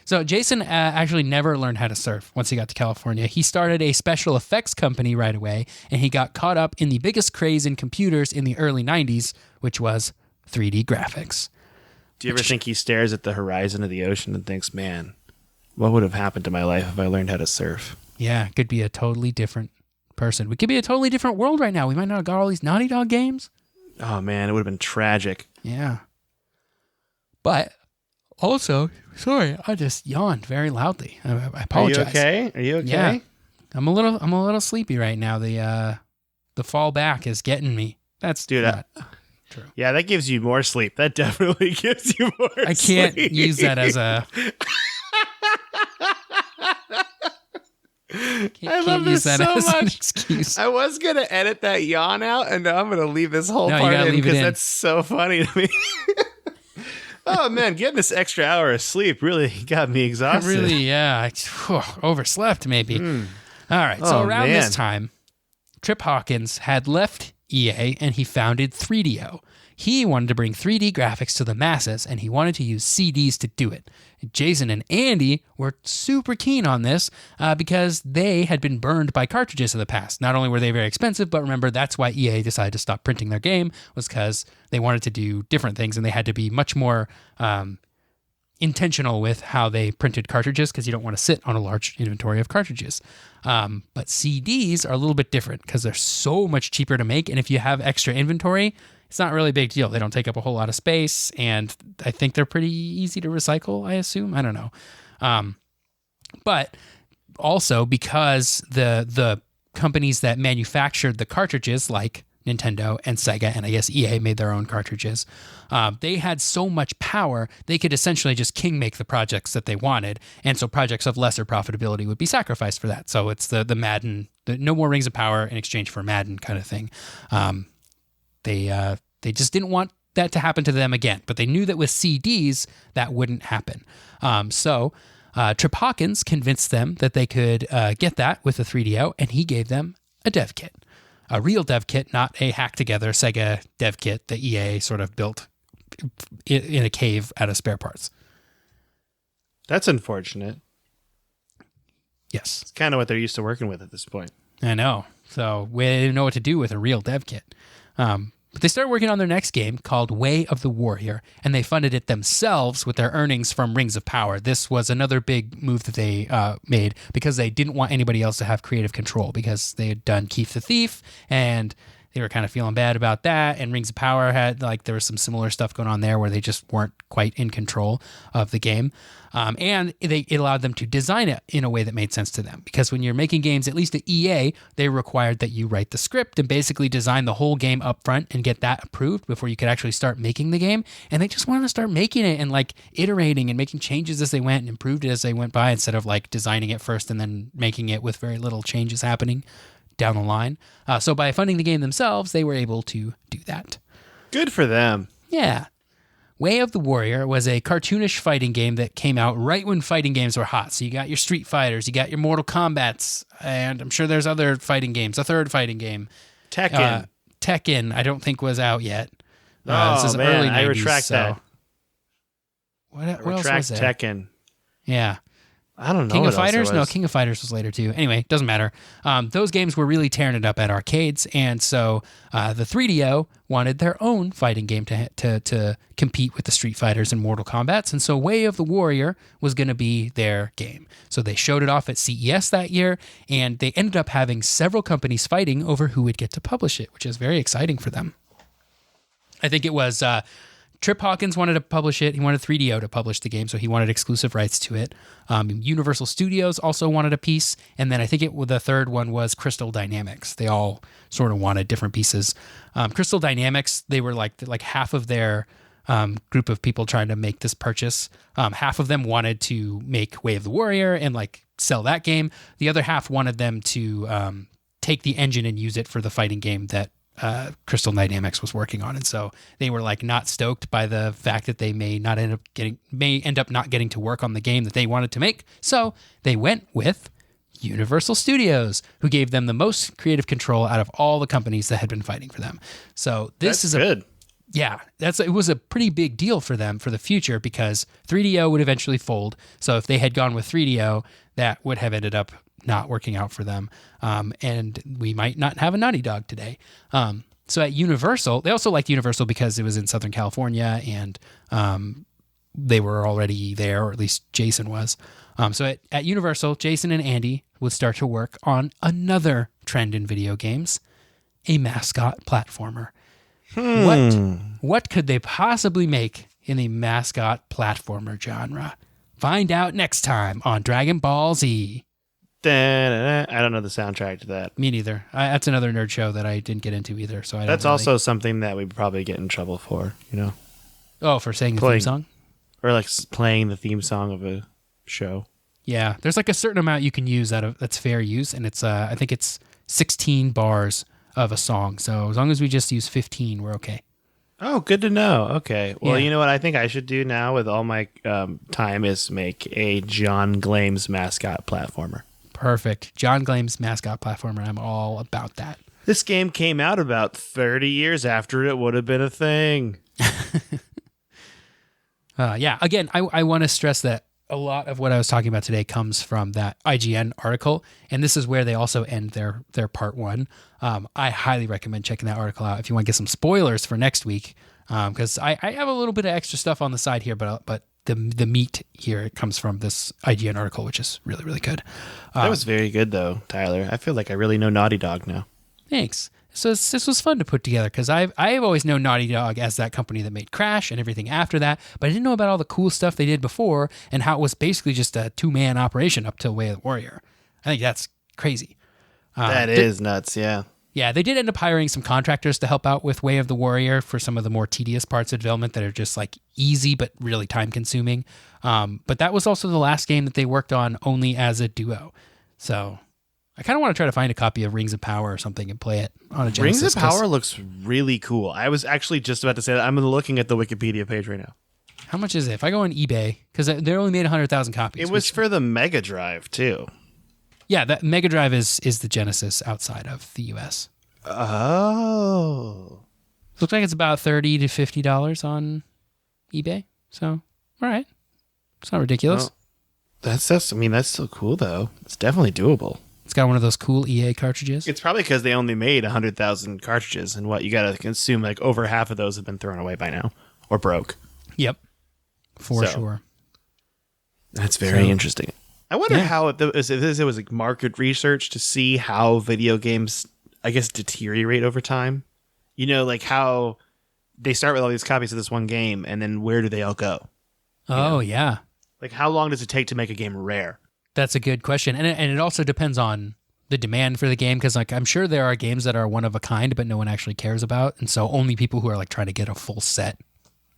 So Jason actually never learned how to surf once he got to California. He started a special effects company right away, and he got caught up in the biggest craze in computers in the early 90s, which was 3D graphics. Do you ever think he stares at the horizon of the ocean and thinks, man, what would have happened to my life if I learned how to surf? Yeah, it could be a totally different person. We could be a totally different world right now. We might not have got all these Naughty Dog games. Oh, man, it would have been tragic. Yeah. But also, sorry, I just yawned very loudly. I apologize. Are you okay? Yeah. I'm a little sleepy right now. The fall back is getting me. That's dude. True. Yeah, that gives you more sleep. That definitely gives you more sleep. I can't use that as a... I love this so much. An excuse. I was going to edit that yawn out, and now I'm going to leave this whole part in because that's so funny to me. Oh, man, getting this extra hour of sleep really got me exhausted. Really, yeah. Overslept, maybe. All right, so around this time, Trip Hawkins had left EA, and he founded 3DO. He wanted to bring 3D graphics to the masses, and he wanted to use CDs to do it. Jason and Andy were super keen on this because they had been burned by cartridges in the past. Not only were they very expensive, but remember, that's why EA decided to stop printing their game, was because they wanted to do different things, and they had to be much more intentional with how they printed cartridges, because you don't want to sit on a large inventory of cartridges. But CDs are a little bit different because they're so much cheaper to make, and if you have extra inventory, it's not really a big deal. They don't take up a whole lot of space, and I think they're pretty easy to recycle, I assume. I don't know. But also because the companies that manufactured the cartridges, like Nintendo and Sega, and I guess EA made their own cartridges, they had so much power, they could essentially just king make the projects that they wanted, and so projects of lesser profitability would be sacrificed for that. So it's the Madden, no more Rings of Power in exchange for Madden kind of thing. They just didn't want that to happen to them again, but they knew that with CDs that wouldn't happen. So Trip Hawkins convinced them that they could get that with the 3DO, and he gave them a dev kit, a real dev kit, not a hack together Sega dev kit that EA sort of built in a cave out of spare parts. That's unfortunate. Yes. It's kind of what they're used to working with at this point. I know. So we didn't know what to do with a real dev kit. But they started working on their next game called Way of the Warrior, and they funded it themselves with their earnings from Rings of Power. This was another big move that they made because they didn't want anybody else to have creative control, because they had done Keith the Thief, and they were kind of feeling bad about that. And Rings of Power had, there was some similar stuff going on there where they just weren't quite in control of the game. And it allowed them to design it in a way that made sense to them. Because when you're making games, at least at EA, they required that you write the script and basically design the whole game up front and get that approved before you could actually start making the game. And they just wanted to start making it and iterating and making changes as they went and improved it as they went by, instead of designing it first and then making it with very little changes happening down the line. So by funding the game themselves, they were able to do that. Good for them. Yeah. Way of the Warrior was a cartoonish fighting game that came out right when fighting games were hot. So you got your Street Fighters, you got your Mortal Kombats, and I'm sure there's other fighting games. A third fighting game. Tekken. Tekken, I don't think was out yet. This is early 90s, I retract that. What else was there? Tekken. Yeah. I don't know. King of Fighters? No, King of Fighters was later too. Anyway, doesn't matter. Those games were really tearing it up at arcades, and so the 3DO wanted their own fighting game to compete with the Street Fighters and Mortal Kombats, and so Way of the Warrior was going to be their game. So they showed it off at CES that year, and they ended up having several companies fighting over who would get to publish it, which is very exciting for them. I think it was... Trip Hawkins wanted to publish it. He wanted 3DO to publish the game, so he wanted exclusive rights to it. Universal Studios also wanted a piece, and then I think the third one was Crystal Dynamics. They all sort of wanted different pieces. Crystal Dynamics, they were like half of their group of people trying to make this purchase. Half of them wanted to make Way of the Warrior and sell that game. The other half wanted them to take the engine and use it for the fighting game that Crystal Dynamics was working on, and so they were not stoked by the fact that they may end up not getting to work on the game that they wanted to make. So they went with Universal Studios, who gave them the most creative control out of all the companies that had been fighting for them. So this is good. It was a pretty big deal for them for the future, because 3DO would eventually fold. So if they had gone with 3DO, that would have ended up not working out for them. And we might not have a Naughty Dog today. So at Universal, they also liked Universal because it was in Southern California, and they were already there, or at least Jason was. So at Universal, Jason and Andy would start to work on another trend in video games, a mascot platformer. What could they possibly make in the mascot platformer genre? Find out next time on Dragon Ball Z. I don't know the soundtrack to that. Me neither. That's another nerd show that I didn't get into either. So that's also something that we'd probably get in trouble for, you know? Oh, for saying the theme song? Or like playing the theme song of a show. Yeah, there's like a certain amount you can use that's fair use, and it's I think it's 16 bars of a song. So as long as we just use 15, we're okay. Oh, good to know. Okay. Well, You know what I think I should do now with all my time is make a John Glames mascot platformer. Perfect. John Glames mascot platformer. I'm all about that. This game came out about 30 years after it would have been a thing. Yeah. Again, I want to stress that a lot of what I was talking about today comes from that IGN article, and this is where they also end their part one. I highly recommend checking that article out if you want to get some spoilers for next week, because I have a little bit of extra stuff on the side here, but the meat here comes from this IGN article, which is really, really good. That was very good, though, Tyler. I feel like I really know Naughty Dog now. Thanks. So this was fun to put together because I've always known Naughty Dog as that company that made Crash and everything after that, but I didn't know about all the cool stuff they did before and how it was basically just a 2-man operation up till Way of the Warrior. I think that's crazy. That is nuts, yeah. Yeah, they did end up hiring some contractors to help out with Way of the Warrior for some of the more tedious parts of development that are just like easy but really time consuming. But that was also the last game that they worked on only as a duo. So I kind of want to try to find a copy of Rings of Power or something and play it on a Genesis. Rings of Power looks really cool. I was actually just about to say that. I'm looking at the Wikipedia page right now. How much is it? If I go on eBay, because they only made 100,000 copies. It was for the Mega Drive, too. Yeah, that Mega Drive is the Genesis outside of the U.S. Oh. Looks like it's about $30 to $50 on eBay. So, all right. It's not ridiculous. Well, that's still cool, though. It's definitely doable. It's got one of those cool EA cartridges. It's probably because they only made 100,000 cartridges, and you got to consume like over half of those have been thrown away by now or broke. Yep, for sure. That's very interesting. I wonder how it was like market research to see how video games, I guess, deteriorate over time. You know, like how they start with all these copies of this one game, and then where do they all go? Oh, yeah. Like how long does it take to make a game rare? That's a good question. And it also depends on the demand for the game, because like I'm sure there are games that are one of a kind, but no one actually cares about. And so only people who are like trying to get a full set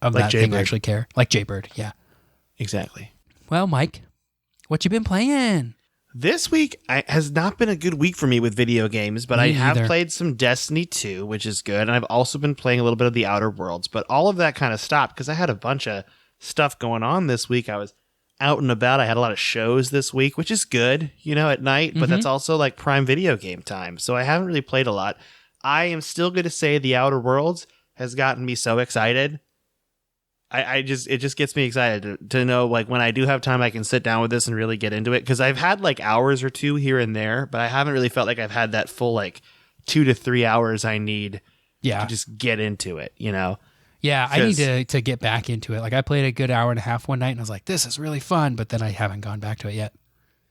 of like that thing actually care. Like Jaybird, yeah. Exactly. Well, Mike, what you been playing? This week has not been a good week for me with video games, but I have played some Destiny 2, which is good. And I've also been playing a little bit of The Outer Worlds, but all of that kind of stopped because I had a bunch of stuff going on this week. I was out and about. I had a lot of shows this week, which is good, at night, but that's also like prime video game time. So I haven't really played a lot. I am still going to say The Outer Worlds has gotten me so excited. It just gets me excited to know, like, when I do have time, I can sit down with this and really get into it. Because I've had like hours or two here and there, but I haven't really felt like I've had that full like 2 to 3 hours I need to just get into it, Yeah, I need to get back into it. Like I played a good hour and a half one night and I was like, this is really fun, but then I haven't gone back to it yet.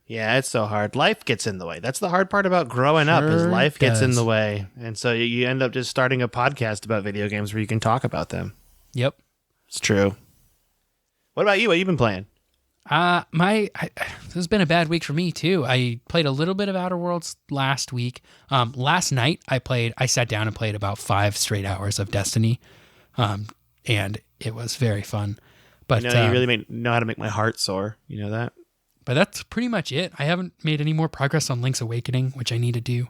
Yeah, it's so hard. Life gets in the way. That's the hard part about growing up is life gets in the way. And so you end up just starting a podcast about video games where you can talk about them. Yep. It's true. What about you? What have you been playing? This has been a bad week for me too. I played a little bit of Outer Worlds last week. Last night I sat down and played about 5 straight hours of Destiny. And it was very fun. But you really know how to make my heart sore. You know that? But that's pretty much it. I haven't made any more progress on Link's Awakening, which I need to do.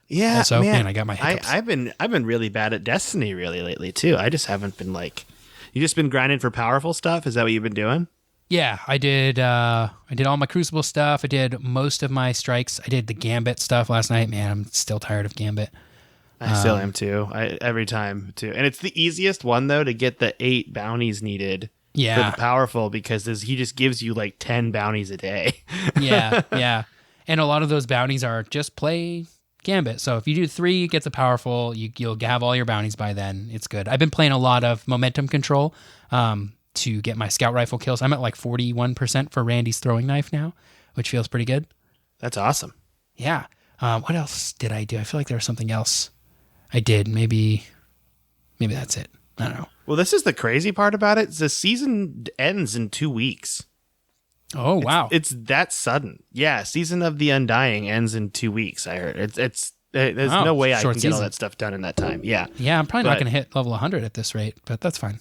Yeah, also, man, I got my hiccups. I've been really bad at Destiny really lately too. I just haven't been like. You just been grinding for powerful stuff? Is that what you've been doing? Yeah, I did. I did all my Crucible stuff. I did most of my strikes. I did the Gambit stuff last night. Man, I'm still tired of Gambit. I still am too. Every time too, and it's the easiest one though to get the 8 bounties needed. Yeah, for the powerful because he just gives you like 10 bounties a day. yeah, and a lot of those bounties are just play Gambit. So if you do 3, get the powerful, you'll have all your bounties by then. It's good. I've been playing a lot of momentum control to get my scout rifle kills. I'm at like 41% for Randy's throwing knife now, which feels pretty good. That's awesome. Yeah. What else did I do? I feel like there was something else I did. Maybe that's it. I don't know. Well, this is the crazy part about it. The season ends in 2 weeks. Oh, wow. It's that sudden. Yeah, Season of the Undying ends in 2 weeks, I heard. There's no way I can get all that stuff done in that time. Yeah. Yeah, I'm probably not going to hit level 100 at this rate, but that's fine.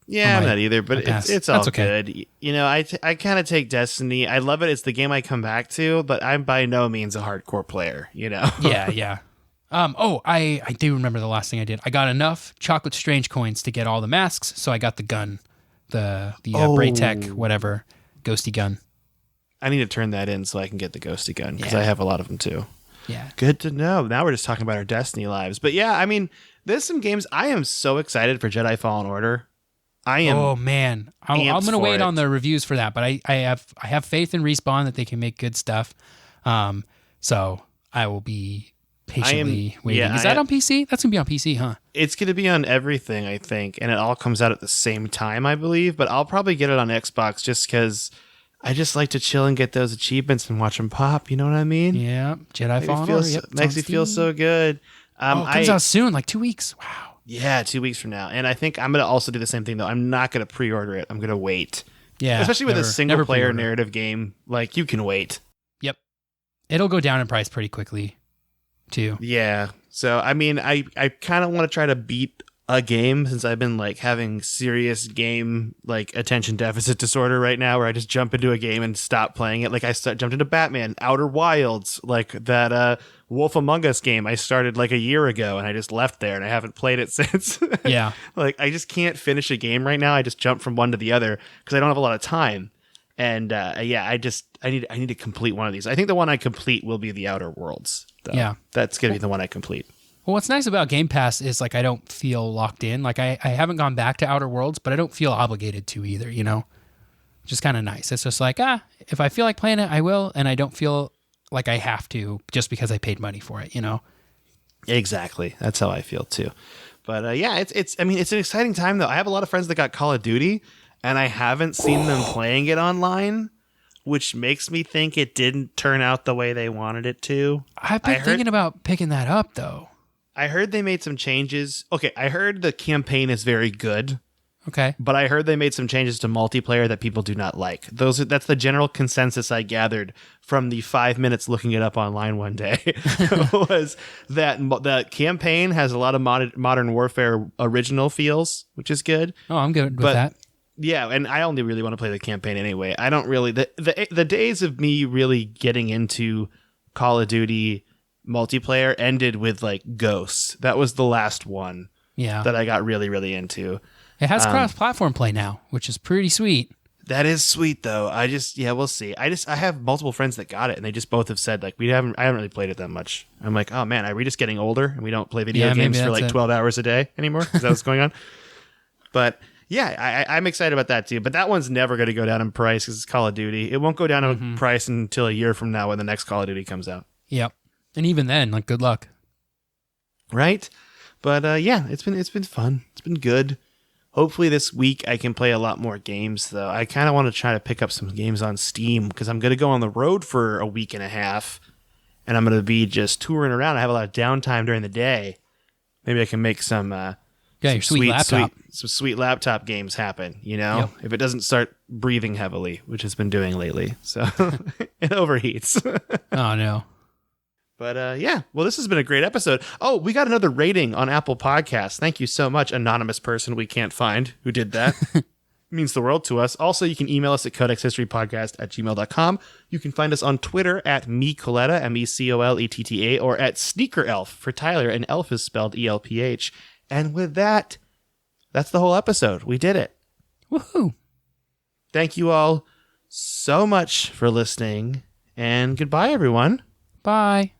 Yeah, I'm not either, but it's all good. You know, I kind of take Destiny. I love it. It's the game I come back to, but I'm by no means a hardcore player, you know? Yeah. I do remember the last thing I did. I got enough Chocolate Strange coins to get all the masks, so I got the gun, the Braytech, whatever, ghosty gun. I need to turn that in so I can get the ghosty gun, because I have a lot of them too. Yeah. Good to know. Now we're just talking about our Destiny lives. But yeah, I mean, there's some games. I am so excited for Jedi Fallen Order. I am. Oh man, I'm going to wait on the reviews for that, but I have faith in Respawn that they can make good stuff. So I will be patiently waiting. Is that on PC? That's going to be on PC, huh? It's going to be on everything, I think, and it all comes out at the same time, I believe. But I'll probably get it on Xbox just because I just like to chill and get those achievements and watch them pop. You know what I mean? Yeah, Jedi Fallen Order. Makes me feel so good. It comes out soon, like 2 weeks. Wow. Yeah, 2 weeks from now. And I think I'm going to also do the same thing, though. I'm not going to pre-order it. I'm going to wait. Yeah. Especially with a single-player narrative game. Like, you can wait. Yep. It'll go down in price pretty quickly, too. Yeah. So, I mean, I kind of want to try to beat a game since I've been, like, having serious game, like, attention deficit disorder right now where I just jump into a game and stop playing it. Like, jumped into Batman, Outer Wilds, like that Wolf Among Us game I started, like, a year ago, and I just left there, and I haven't played it since. Yeah. Like, I just can't finish a game right now. I just jump from one to the other because I don't have a lot of time. And, I need to complete one of these. I think the one I complete will be the Outer Worlds, though. Yeah. That's going to be the one I complete. Well, what's nice about Game Pass is, like, I don't feel locked in. Like, I haven't gone back to Outer Worlds, but I don't feel obligated to either, you know? Which is kind of nice. It's just like, if I feel like playing it, I will, and I don't feel like I have to just because I paid money for it, you know? Exactly. That's how I feel, too. But, yeah, it's an exciting time, though. I have a lot of friends that got Call of Duty, and I haven't seen them playing it online, which makes me think it didn't turn out the way they wanted it to. I've been thinking about picking that up, though. I heard they made some changes. Okay, I heard the campaign is very good. Okay. But I heard they made some changes to multiplayer that people do not like. That's the general consensus I gathered from the 5 minutes looking it up online one day, was that the campaign has a lot of Modern Warfare original feels, which is good. Oh, I'm good with that. Yeah, and I only really want to play the campaign anyway. I don't really... The days of me really getting into Call of Duty multiplayer ended with, like, Ghosts. That was the last one that I got really, really into. It has cross-platform play now, which is pretty sweet. That is sweet, though. We'll see. I have multiple friends that got it, and they just both have said, like, I haven't really played it that much. I'm like, oh man, are we just getting older and we don't play video games for like 12 hours a day anymore? Is that what's going on? But yeah, I'm excited about that too. But that one's never going to go down in price because it's Call of Duty. It won't go down in price until a year from now when the next Call of Duty comes out. Yep. And even then, like, good luck. Right? But yeah, it's been fun. It's been good. Hopefully this week I can play a lot more games, though. I kind of want to try to pick up some games on Steam because I'm going to go on the road for a week and a half, and I'm going to be just touring around. I have a lot of downtime during the day. Maybe I can make some your sweet laptop games happen, you know? Yep. If it doesn't start breathing heavily, which it's been doing lately. So it overheats. Oh, no. But yeah, well, this has been a great episode. Oh, we got another rating on Apple Podcasts. Thank you so much, anonymous person we can't find who did that. It means the world to us. Also, you can email us at codexhistorypodcast@gmail.com. You can find us on Twitter at mecoletta, MECOLETTA, or at SneakerElf for Tyler, and elf is spelled ELPH. And with that, that's the whole episode. We did it. Woohoo! Thank you all so much for listening, and goodbye, everyone. Bye.